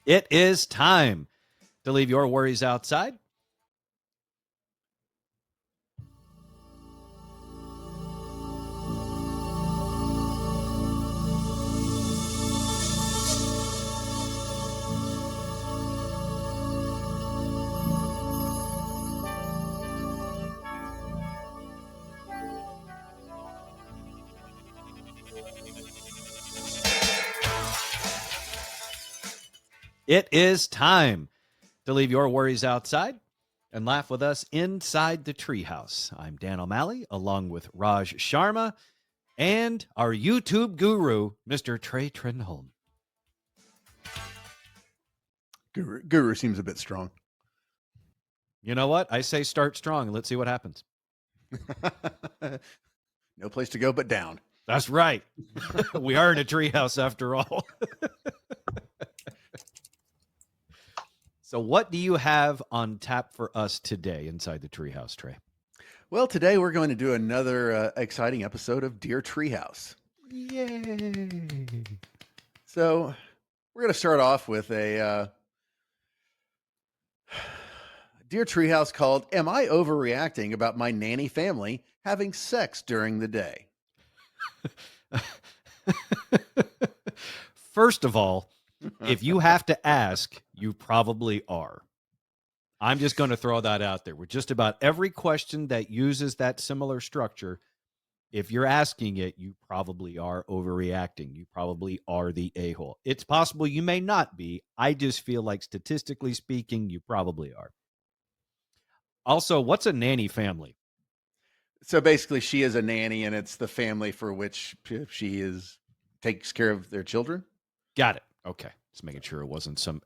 It is time to leave your worries outside. It is time to leave your worries outside and laugh with us inside the Treehouse. I'm Dan O'Malley, along with Raj Sharma and our YouTube guru, Mr. Trey Trenholm. Guru seems a bit strong. You know what? I say start strong and let's see what happens. No place to go but down. That's right. We are in a treehouse after all. So what do you have on tap for us today inside the Treehouse, Trey? Well, today we're going to do another exciting episode of Dear Treehouse. Yay. So we're going to start off with a Dear Treehouse called, Am I Overreacting About My Nanny Family Having Sex During the Day? First of all, if you have to ask, you probably are. I'm just going to throw that out there. With just about every question that uses that similar structure, if you're asking it, you probably are overreacting. You probably are the a-hole. It's possible you may not be. I just feel like statistically speaking, you probably are. Also, what's a nanny family? So basically, she is a nanny, and it's the family for which she takes care of their children. Got it. Okay. Just making sure it wasn't some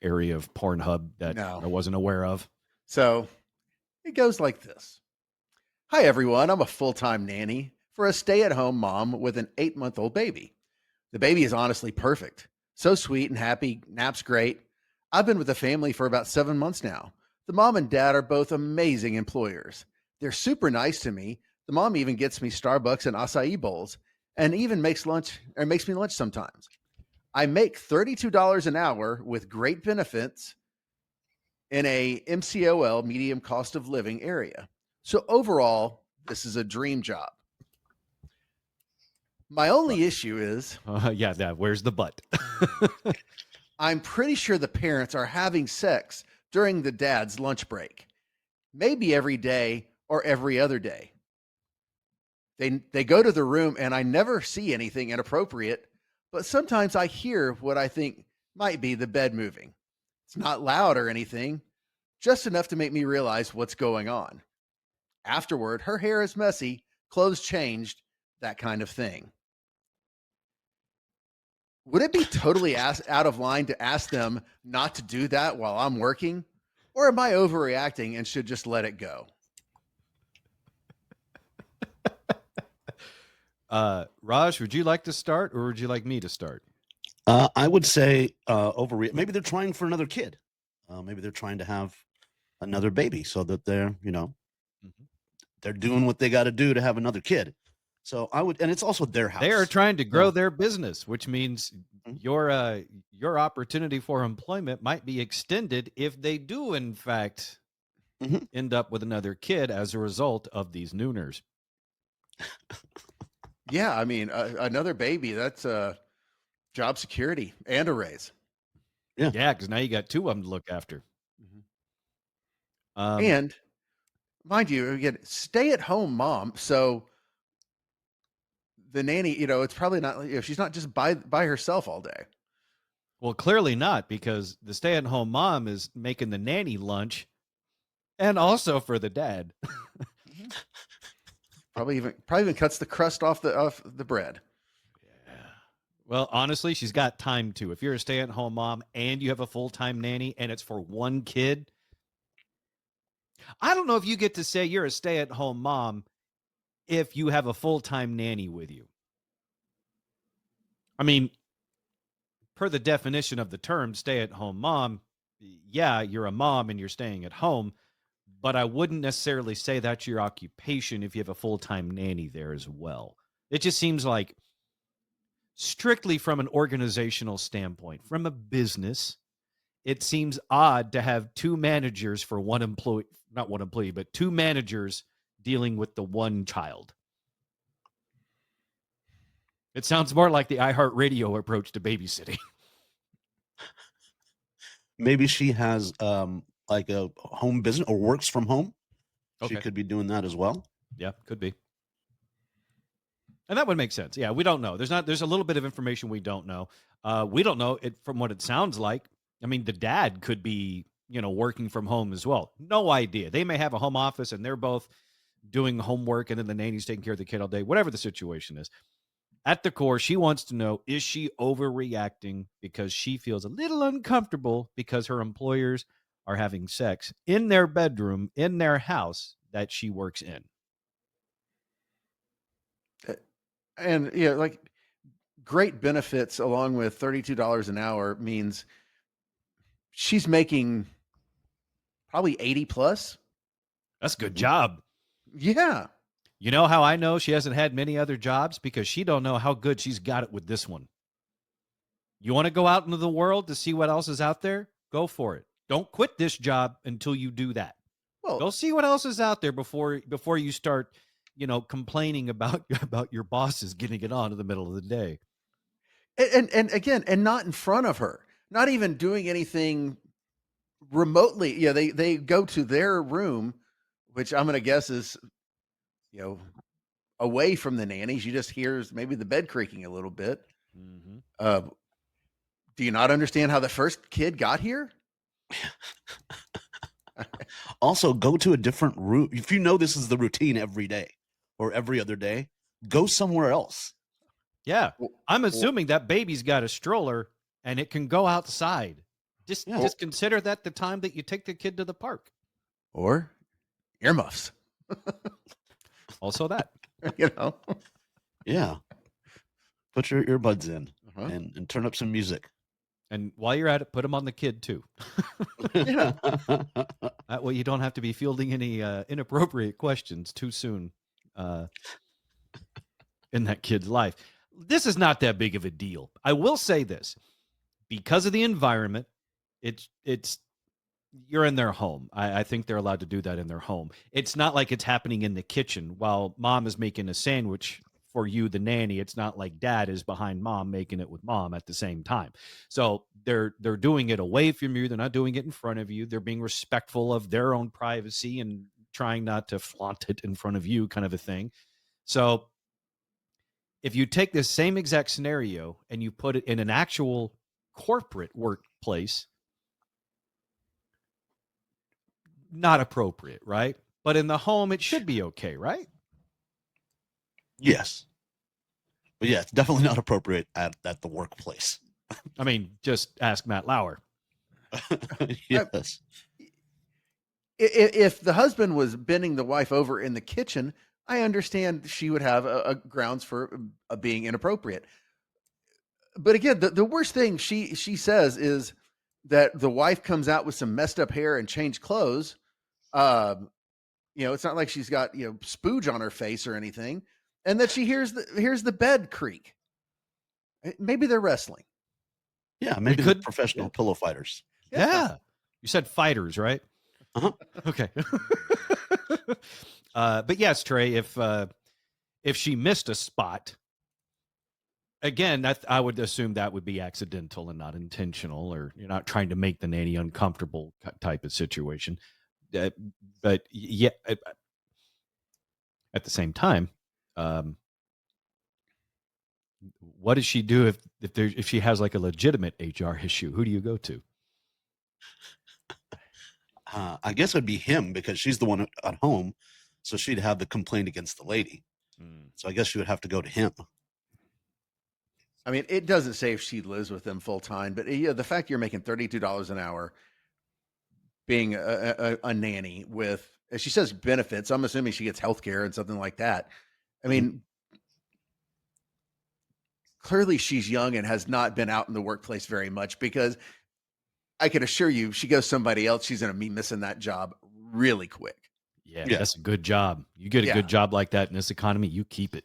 area of Pornhub that I wasn't aware of. So it goes like this. Hi, everyone. I'm a full-time nanny for a stay-at-home mom with an 8-month-old baby. The baby is honestly perfect. So sweet and happy, naps great. I've been with the family for about 7 months now. The mom and dad are both amazing employers. They're super nice to me. The mom even gets me Starbucks and acai bowls and even makes me lunch sometimes. I make $32 an hour with great benefits in a MCOL, medium cost of living area. So overall, this is a dream job. My only issue is... where's the but? I'm pretty sure the parents are having sex during the dad's lunch break. Maybe every day or every other day. They go to the room and I never see anything inappropriate, but sometimes I hear what I think might be the bed moving. It's not loud or anything, just enough to make me realize what's going on. Afterward, her hair is messy, clothes changed, that kind of thing. Would it be totally out of line to ask them not to do that while I'm working? Or am I overreacting and should just let it go? Raj, would you like to start or would you like me to start? I would say maybe they're trying for another kid. Maybe they're trying to have another baby so that they're, they're doing what they got to do to have another kid. So I would, and it's also their house. They are trying to grow their business, which means your opportunity for employment might be extended if they do, in fact, end up with another kid as a result of these nooners. Yeah, I mean, another baby, that's job security and a raise. Yeah, because now you got two of them to look after. And mind you, again, stay-at-home mom. So the nanny, it's probably not, she's not just by herself all day. Well, clearly not, because the stay-at-home mom is making the nanny lunch, and also for the dad. Probably even cuts the crust off the bread. Yeah. Well, honestly, she's got time to. If you're a stay-at-home mom and you have a full-time nanny and it's for one kid, I don't know if you get to say you're a stay-at-home mom if you have a full-time nanny with you. I mean, per the definition of the term stay-at-home mom, yeah, you're a mom and you're staying at home, but I wouldn't necessarily say that's your occupation if you have a full-time nanny there as well. It just seems like, strictly from an organizational standpoint, from a business, it seems odd to have two managers for one employee, not one employee, but two managers dealing with the one child. It sounds more like the iHeartRadio approach to babysitting. Maybe she has like a home business or works from home. She Okay. could be doing that as well. Yeah, could be. And that would make sense. Yeah, we don't know. There's a little bit of information we don't know. We don't know it from what it sounds like. I mean, the dad could be, working from home as well. No idea. They may have a home office and they're both doing homework and then the nanny's taking care of the kid all day, whatever the situation is. At the core, she wants to know, is she overreacting because she feels a little uncomfortable because her employers are having sex in their bedroom, in their house that she works in? And like great benefits along with $32 an hour means she's making probably 80 plus. That's a good job. Yeah. You know how I know she hasn't had many other jobs? Because she don't know how good she's got it with this one. You want to go out into the world to see what else is out there? Go for it. Don't quit this job until you do that. Well, Go see what else is out there before you start, complaining about your bosses getting it on in the middle of the day. and again, and not in front of her, not even doing anything remotely. Yeah, they go to their room, which I'm gonna guess is, away from the nannies. You just hear maybe the bed creaking a little bit. Mm-hmm. Do you not understand how the first kid got here? Also, go to a different route. If you know this is the routine every day or every other day, go somewhere else. Yeah. I'm assuming that baby's got a stroller and it can go outside. Just consider that the time that you take the kid to the park. Or earmuffs. Also that. Yeah. Put your earbuds in and turn up some music. And while you're at it, put them on the kid too. Yeah. That way you don't have to be fielding any inappropriate questions too soon in that kid's life. This is not that big of a deal. I will say this. Because of the environment, it's you're in their home. I think they're allowed to do that in their home. It's not like it's happening in the kitchen while mom is making a sandwich for you, the nanny. It's not like dad is behind mom making it with mom at the same time. So they're doing it away from you. They're not doing it in front of you. They're being respectful of their own privacy and trying not to flaunt it in front of you, kind of a thing. So if you take this same exact scenario and you put it in an actual corporate workplace, not appropriate, right? But in the home, it should be okay, right? Yes. But yeah, it's definitely not appropriate at the workplace. I mean, just ask Matt Lauer. Yes. If the husband was bending the wife over in the kitchen, I understand she would have a grounds for being inappropriate. But again, the worst thing she says is that the wife comes out with some messed up hair and changed clothes. It's not like she's got spooge on her face or anything, and that she hears the bed creak. Maybe they're wrestling. Yeah, maybe they're professional pillow fighters. Yeah. You said fighters, right? Uh-huh. Okay. But yes, Trey, if she missed a spot, again, I would assume that would be accidental and not intentional, or you're not trying to make the nanny uncomfortable type of situation. But yeah, at the same time, what does she do if she has like a legitimate HR issue? Who do you go to? I guess it'd be him because she's the one at home, so she'd have the complaint against the lady. So I guess she would have to go to him. I mean, it doesn't say if she lives with them full time, but the fact you're making $32 an hour, being a nanny with, as she says, benefits. I'm assuming she gets health care and something like that. I mean, clearly she's young and has not been out in the workplace very much, because I can assure you, she goes somebody else, she's going to be missing that job really quick. Yeah, that's a good job. You get a good job like that in this economy, you keep it.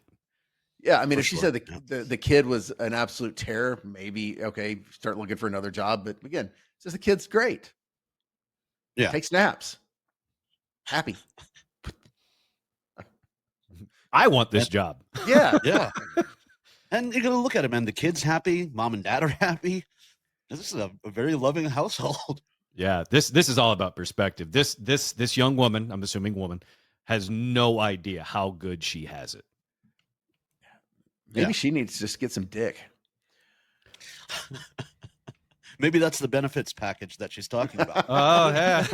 Yeah, I mean, if she said the kid was an absolute terror, maybe, okay, start looking for another job. But again, Says the kid's great. Yeah. Takes naps. Happy. I want this job. Yeah. Yeah. And you're gonna look at him, and the kid's happy, mom and dad are happy. This is a very loving household. Yeah, this is all about perspective. This young woman, I'm assuming woman, has no idea how good she has it. Maybe she needs to just get some dick. Maybe that's the benefits package that she's talking about. Oh, yeah.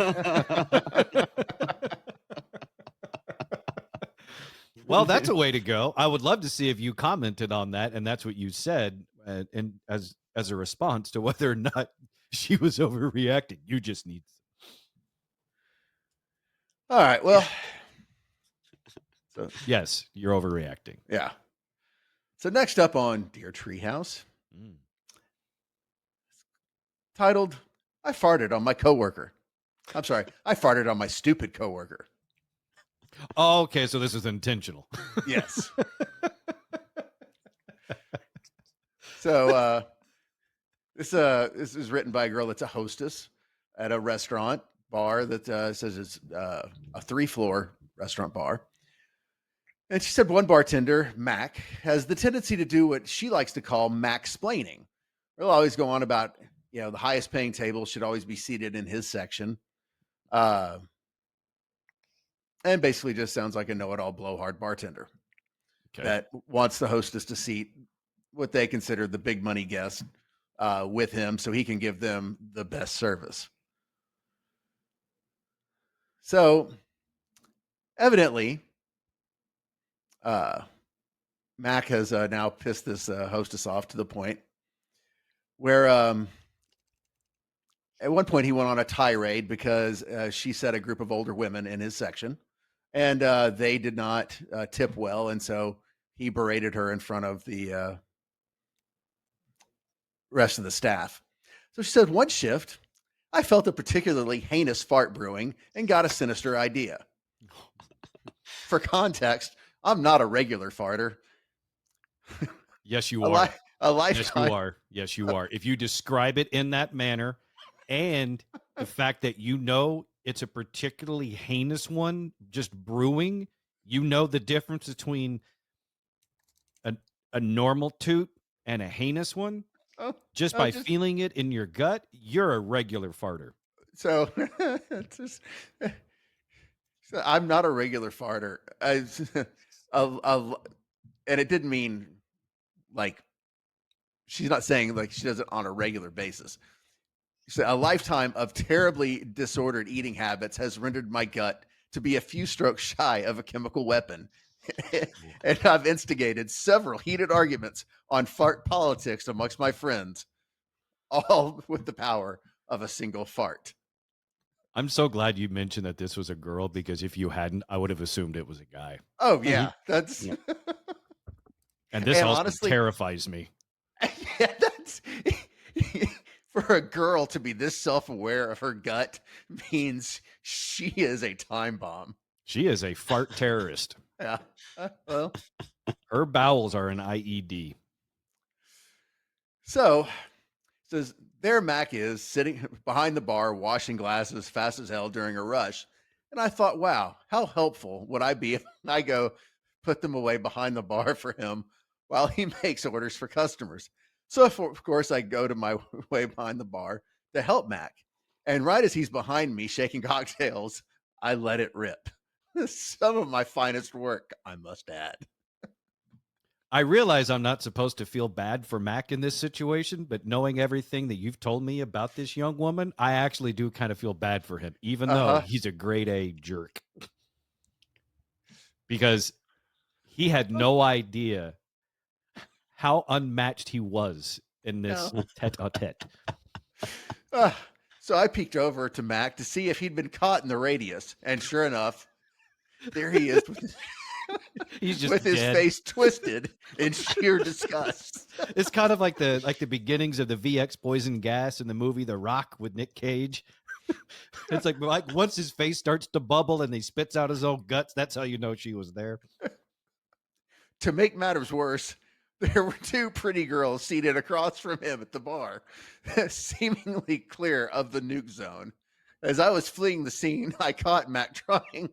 Well, that's a way to go. I would love to see if you commented on that, and that's what you said, and as a response to whether or not she was overreacting. You just need. All right. Well, so Yes, you're overreacting. yeah. So next up on Dear Treehouse, titled "I farted on my coworker." I'm sorry, I farted on my stupid coworker. Oh, okay, so this is intentional. Yes. So this is written by a girl that's a hostess at a restaurant bar that says it's a 3-floor restaurant bar. And she said one bartender, Mac, has the tendency to do what she likes to call Mac-splaining. He'll always go on about, the highest paying table should always be seated in his section. And basically just sounds like a know-it-all blowhard bartender that wants the hostess to seat what they consider the big money guest with him so he can give them the best service. So evidently, Mac has now pissed this hostess off to the point where at one point he went on a tirade because she said a group of older women in his section, and they did not tip well, and so he berated her in front of the rest of the staff. So she said, one shift, I felt a particularly heinous fart brewing and got a sinister idea. For context, I'm not a regular farter. Yes, you are. A lifetime. Yes, you are. Yes, you are. If you describe it in that manner, and the fact that it's a particularly heinous one, just brewing, the difference between a normal toot and a heinous one, just by feeling it in your gut, you're a regular farter. So, so I'm not a regular farter. And it didn't mean like she's not saying like she does it on a regular basis. So a lifetime of terribly disordered eating habits has rendered my gut to be a few strokes shy of a chemical weapon. And I've instigated several heated arguments on fart politics amongst my friends, all with the power of a single fart. I'm so glad you mentioned that this was a girl, because if you hadn't, I would have assumed it was a guy. Oh yeah, that's and this also honestly terrifies me. Yeah, that's for a girl to be this self-aware of her gut means she is a time bomb. She is a fart terrorist. Yeah. Well, her bowels are an IED. So, says there Mac is sitting behind the bar washing glasses fast as hell during a rush. And I thought, wow, how helpful would I be if I go put them away behind the bar for him while he makes orders for customers. So, of course, I go to my way behind the bar to help Mac. And right as he's behind me shaking cocktails, I let it rip. Some of my finest work, I must add. I realize I'm not supposed to feel bad for Mac in this situation, but knowing everything that you've told me about this young woman, I actually do kind of feel bad for him, even though he's a grade A jerk. Because he had no idea how unmatched he was in this tete-a-tete. So I peeked over to Mac to see if he'd been caught in the radius, and sure enough, there he is he's just with his face twisted in sheer disgust. It's kind of like the beginnings of the VX poison gas in the movie The Rock with Nick Cage. It's like once his face starts to bubble and he spits out his own guts, that's how you know she was there. To make matters worse, There were two pretty girls seated across from him at the bar, seemingly clear of the nuke zone. As I was fleeing the scene, I caught Mac trying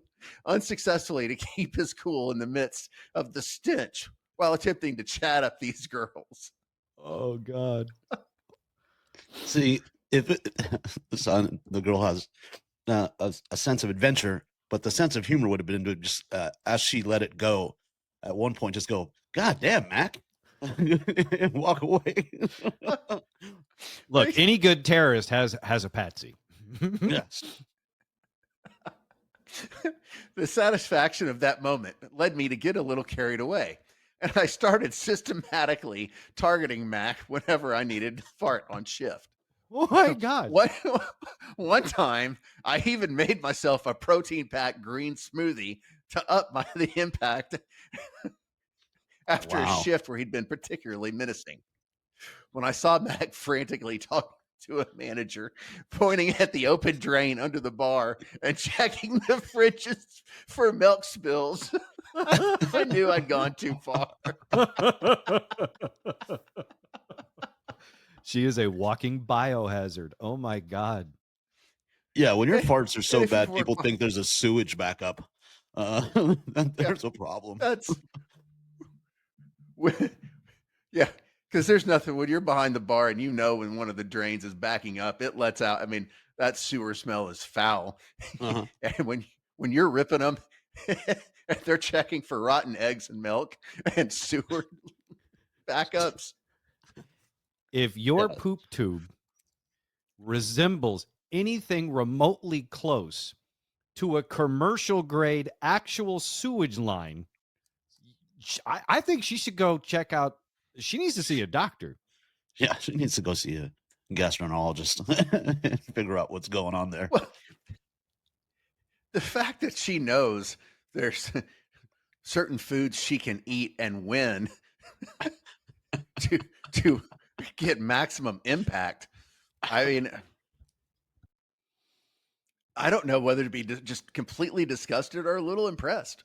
unsuccessfully to keep his cool in the midst of the stench while attempting to chat up these girls. Oh God. See, if it, the girl has a sense of adventure, but the sense of humor would have been to just as she let it go, at one point, just go, "God damn, Mac," and walk away. Look, any good terrorist has a patsy. Yes. The satisfaction of that moment led me to get a little carried away, and I started systematically targeting Mac whenever I needed to fart on shift. Oh my God. One time, I even made myself a protein-packed green smoothie to up the impact after a Wow. shift where he'd been particularly menacing. When I saw Mac frantically talking to a manager, pointing at the open drain under the bar and checking the fridges for milk spills, I knew I'd gone too far. She is a walking biohazard. Oh my God. Yeah, when your farts are so if bad, you people weren't- think there's a sewage backup. Then there's a problem. That's yeah, because there's nothing when you're behind the bar and you know when one of the drains is backing up, it lets out. I mean, that sewer smell is foul, Uh-huh. and when you're ripping them, and they're checking for rotten eggs and milk and sewer backups. If your Yeah. poop tube resembles anything remotely close to a commercial grade actual sewage line, I think she should go check out. She needs to see a doctor. Yeah, she needs to go see a gastroenterologist and figure out what's going on there. Well, the fact that she knows there's certain foods she can eat and when to get maximum impact. I mean, I don't know whether to be just completely disgusted or a little impressed.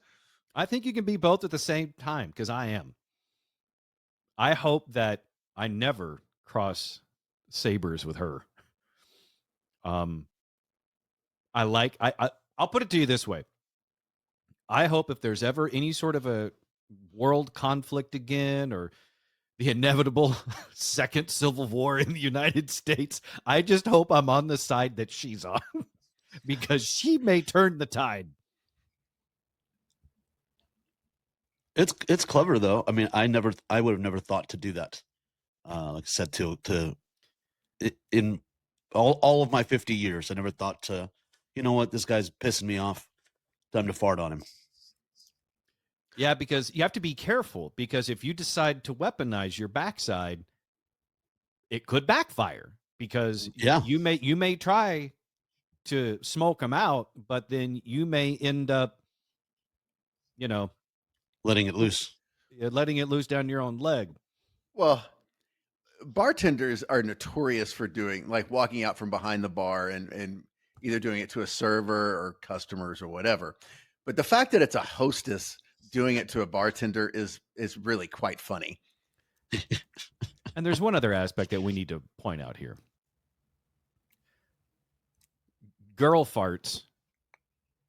I think you can be both at the same time because I am. I hope that I never cross sabers with her. I'll put it to you this way. I hope if there's ever any sort of a world conflict again or the inevitable second civil war in the United States, I just hope I'm on the side that she's on because she may turn the tide. It's clever though. I mean, I would have never thought to do that. Like I said, in all of my 50 years, I never thought to, you know what, this guy's pissing me off. Time to fart on him. Yeah, because you have to be careful because if you decide to weaponize your backside, it could backfire because Yeah. you may try to smoke them out, but then you may end up, Letting it loose. letting it loose down your own leg. Well, bartenders are notorious for doing like walking out from behind the bar and either doing it to a server or customers or whatever. But the fact that it's a hostess doing it to a bartender is really quite funny. And there's one other aspect that we need to point out here. Girl farts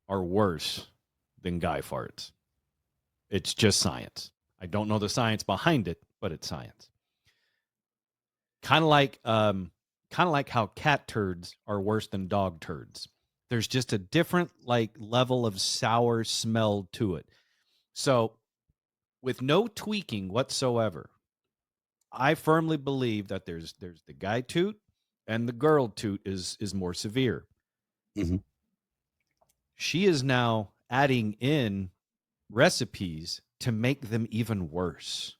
are worse than guy farts. It's just science. I don't know the science behind it, but it's science. Kind of like how cat turds are worse than dog turds. There's just a different level of sour smell to it. So, with no tweaking whatsoever, I firmly believe that there's the guy toot and the girl toot is more severe. Mm-hmm. She is now adding in recipes to make them even worse.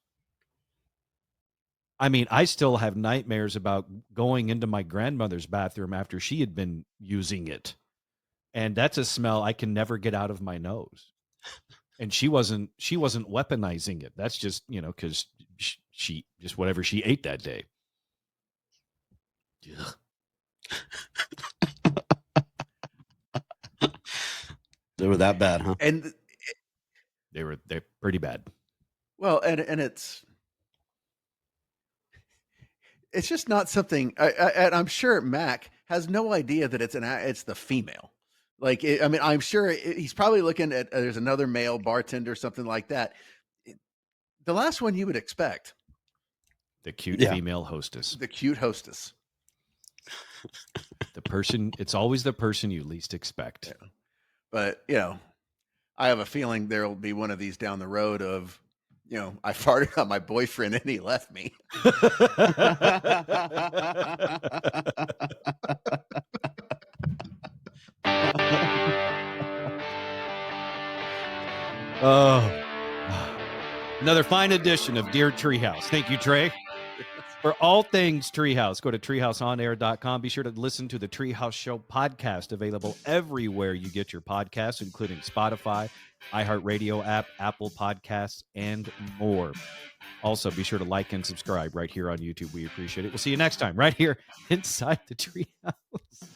I mean, I still have nightmares about going into my grandmother's bathroom after she had been using it. And that's a smell I can never get out of my nose. And she wasn't weaponizing it. That's just, cuz she just whatever she ate that day. They were that bad, huh? And They're pretty bad. well, and it's it's just not something. And I'm sure Mac has no idea that it's the female. Like, I mean, I'm sure he's probably looking at there's another male bartender, something like that. The last one you would expect, The cute Yeah. female hostess. the cute hostess. The person, it's always the person you least expect. Yeah. But, I have a feeling there'll be one of these down the road of, I farted on my boyfriend and he left me. Oh, another fine edition of Dear Treehouse. Thank you, Trey. For all things Treehouse, go to treehouseonair.com. Be sure to listen to the Treehouse Show podcast, available everywhere you get your podcasts, including Spotify, iHeartRadio app, Apple Podcasts, and more. Also, be sure to like and subscribe right here on YouTube. We appreciate it. We'll see you next time right here inside the Treehouse.